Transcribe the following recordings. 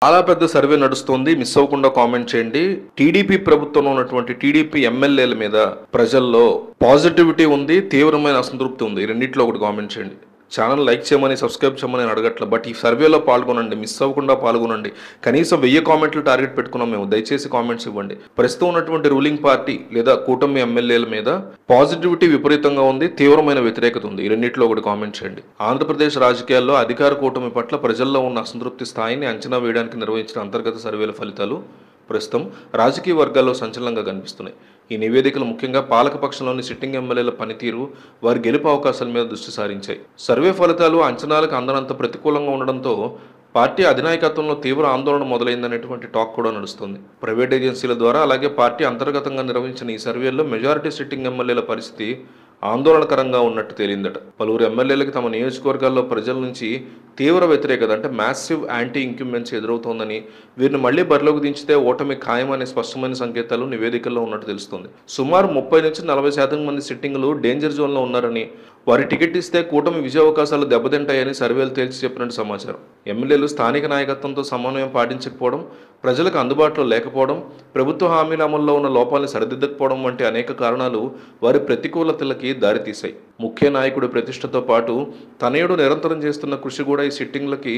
చాలా పెద్ద సర్వే నడుస్తోంది. మిస్ అవ్వకుండా కామెంట్ చేయండి. టీడీపీ ప్రభుత్వంలో ఉన్నటువంటి టీడీపీ ఎమ్మెల్యేల మీద ప్రజల్లో పాజిటివిటీ ఉంది, తీవ్రమైన అసంతృప్తి ఉంది. ఈ రెండిట్లో ఒకటి కామెంట్ చేయండి. ఛానల్ లైక్ చేయమని, సబ్స్క్రైబ్ చేయమని నేను అడగట్లే. బట్ ఈ సర్వేలో పాల్గొనండి, మిస్ అవ్వకుండా పాల్గొనండి. కనీసం 1000 కామెంట్లు టార్గెట్ పెట్టుకున్నాం మేము. దయచేసి కామెంట్స్ ఇవ్వండి. ప్రస్తుతం ఉన్నటువంటి రూలింగ్ పార్టీ లేదా కూటమి ఎమ్మెల్యేల మీద పాజిటివిటీ విపరీతంగా ఉంది, తీవ్రమైన వ్యతిరేకత ఉంది. ఈ రెండిట్లో ఒకటి కామెంట్ చేయండి. ఆంధ్రప్రదేశ్ రాజకీయాల్లో అధికార కూటమి పట్ల ప్రజల్లో ఉన్న అసంతృప్తి స్థాయిని అంచనా వేయడానికి నిర్వహించిన అంతర్గత సర్వేల ఫలితాలు ప్రస్తుతం రాజకీయ వర్గాల్లో సంచలనంగా కనిపిస్తున్నాయి. ఈ నివేదికలు ముఖ్యంగా పాలకపక్షంలోని సిట్టింగ్ ఎమ్మెల్యేల పనితీరు, వారి గెలుపు అవకాశాల మీద దృష్టి సారించాయి. సర్వే ఫలితాలు అంచనాలకు అందనంత ప్రతికూలంగా ఉండడంతో పార్టీ అధినాయకత్వంలో తీవ్ర ఆందోళన మొదలైందనేటువంటి టాక్ కూడా నడుస్తుంది. ప్రైవేట్ ఏజెన్సీల ద్వారా అలాగే పార్టీ అంతర్గతంగా నిర్వహించిన ఈ సర్వేల్లో మెజారిటీ సిట్టింగ్ ఎమ్మెల్యేల పరిస్థితి ఆందోళనకరంగా ఉన్నట్టు తేలిందట. పలువురు ఎమ్మెల్యేలకు తమ నియోజకవర్గాల్లో ప్రజల నుంచి తీవ్ర వ్యతిరేకత అంటే మ్యాసివ్ యాంటీ ఇంక్యుమెన్సీ ఎదురవుతోందని, వీరిని మళ్లీ బరిలోకి దించితే ఓటమి ఖాయమనే స్పష్టమైన సంకేతాలు నివేదికల్లో ఉన్నట్టు తెలుస్తుంది. సుమారు 30 నుంచి 40% మంది సిట్టింగులు డేంజర్ జోన్లో ఉన్నారని, వారి టికెట్ ఇస్తే కూటమి విజయావకాశాలు దెబ్బతింటాయని సర్వేలు తేల్చి చెప్పినట్టు సమాచారం. ఎమ్మెల్యేలు స్థానిక నాయకత్వంతో సమన్వయం పాటించకపోవడం, ప్రజలకు అందుబాటులో లేకపోవడం, ప్రభుత్వ హామీల అమల్లో ఉన్న లోపాలను సరిదిద్దకపోవడం వంటి అనేక కారణాలు వారి ప్రతికూలతలకి దారితీశాయి. ముఖ్య నాయకుడి ప్రతిష్టతో పాటు తనయుడు నిరంతరం చేస్తున్న కృషి కూడా ఈ సిట్టింగ్లకి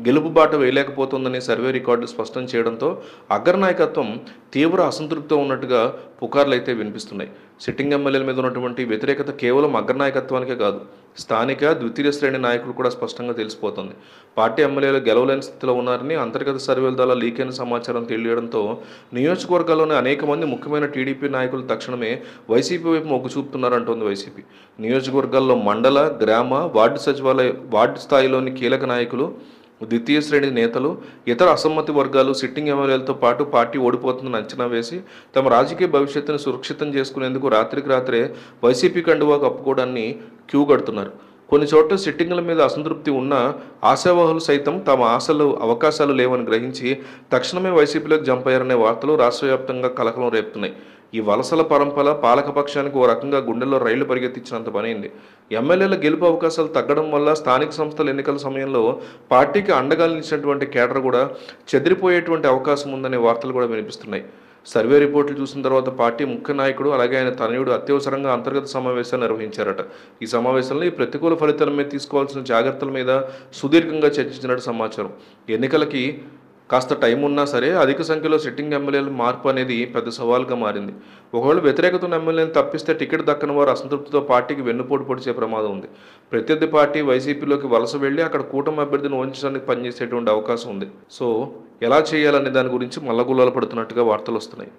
గెలుపుబాట వేయలేకపోతుందని సర్వే రికార్డులు స్పష్టం చేయడంతో అగ్రనాయకత్వం తీవ్ర అసంతృప్తితో ఉన్నట్టుగా పుకార్లు అయితే వినిపిస్తున్నాయి. సిట్టింగ్ ఎమ్మెల్యేల మీద ఉన్నటువంటి వ్యతిరేకత కేవలం అగ్రనాయకత్వానికే కాదు, స్థానిక ద్వితీయ శ్రేణి నాయకులు కూడా స్పష్టంగా తెలిసిపోతుంది. పార్టీ ఎమ్మెల్యేలు గెలవలేని స్థితిలో ఉన్నారని అంతర్గత సర్వేల ద్వారా లీక్ అయిన సమాచారం తెలియడంతో నియోజకవర్గాల్లోని అనేక మంది ముఖ్యమైన టీడీపీ నాయకులు తక్షణమే వైసీపీ వైపు మొగ్గు చూపుతున్నారంటోంది వైసీపీ. నియోజకవర్గాల్లో మండల, గ్రామ, వార్డు స్థాయిలోని కీలక నాయకులు, ద్వితీయ శ్రేణి నేతలు, ఇతర అసమ్మతి వర్గాలు సిట్టింగ్ ఎమ్మెల్యేలతో పాటు పార్టీ ఓడిపోతుందని అంచనా వేసి తమ రాజకీయ భవిష్యత్తును సురక్షితం చేసుకునేందుకు రాత్రికి రాత్రే వైసీపీ కండువా కప్పుకోవడాన్ని క్యూ కడుతున్నారు. కొన్ని చోట్ల సిట్టింగుల మీద అసంతృప్తి ఉన్న ఆశావాహులు సైతం తమ అవకాశాలు లేవని గ్రహించి తక్షణమే వైసీపీలోకి జంప్ అయ్యారనే వార్తలు రాష్ట్ర వ్యాప్తంగా కలకలం రేపుతున్నాయి. ఈ వలసల పరంపర పాలకపక్షానికి ఓ రకంగా గుండెల్లో రైళ్లు పరిగెత్తించినంత పనైంది. ఎమ్మెల్యేల గెలుపు అవకాశాలు తగ్గడం వల్ల స్థానిక సంస్థల ఎన్నికల సమయంలో పార్టీకి అండగా నిలిచినటువంటి కేడర్ కూడా చెదిరిపోయేటువంటి అవకాశం ఉందనే వార్తలు కూడా వినిపిస్తున్నాయి. సర్వే రిపోర్టులు చూసిన తర్వాత పార్టీ ముఖ్య నాయకుడు అలాగే ఆయన తనయుడు అత్యవసరంగా అంతర్గత సమావేశాలు నిర్వహించారట. ఈ సమావేశంలో ఈ ప్రతికూల ఫలితాల మీద తీసుకోవాల్సిన జాగ్రత్తల మీద సుదీర్ఘంగా చర్చించినట్టు సమాచారం. ఎన్నికలకి కాస్త టైం ఉన్నా సరే అధిక సంఖ్యలో సిట్టింగ్ ఎమ్మెల్యేల మార్పు అనేది పెద్ద సవాల్గా మారింది. ఒకవేళ వ్యతిరేకత ఉన్న ఎమ్మెల్యేలను తప్పిస్తే టికెట్ దక్కని వారు అసంతృప్తితో పార్టీకి వెన్నుపోటు పొడిచే ప్రమాదం ఉంది. ప్రత్యర్థి పార్టీ వైసీపీలోకి వలస వెళ్లి అక్కడ కూటమి అభ్యర్థిని ఓడించడానికి పనిచేసేటువంటి అవకాశం ఉంది. సో ఎలా చేయాలనే దాని గురించి మల్లగుల్లాలు పడుతున్నట్టుగా వార్తలు వస్తున్నాయి.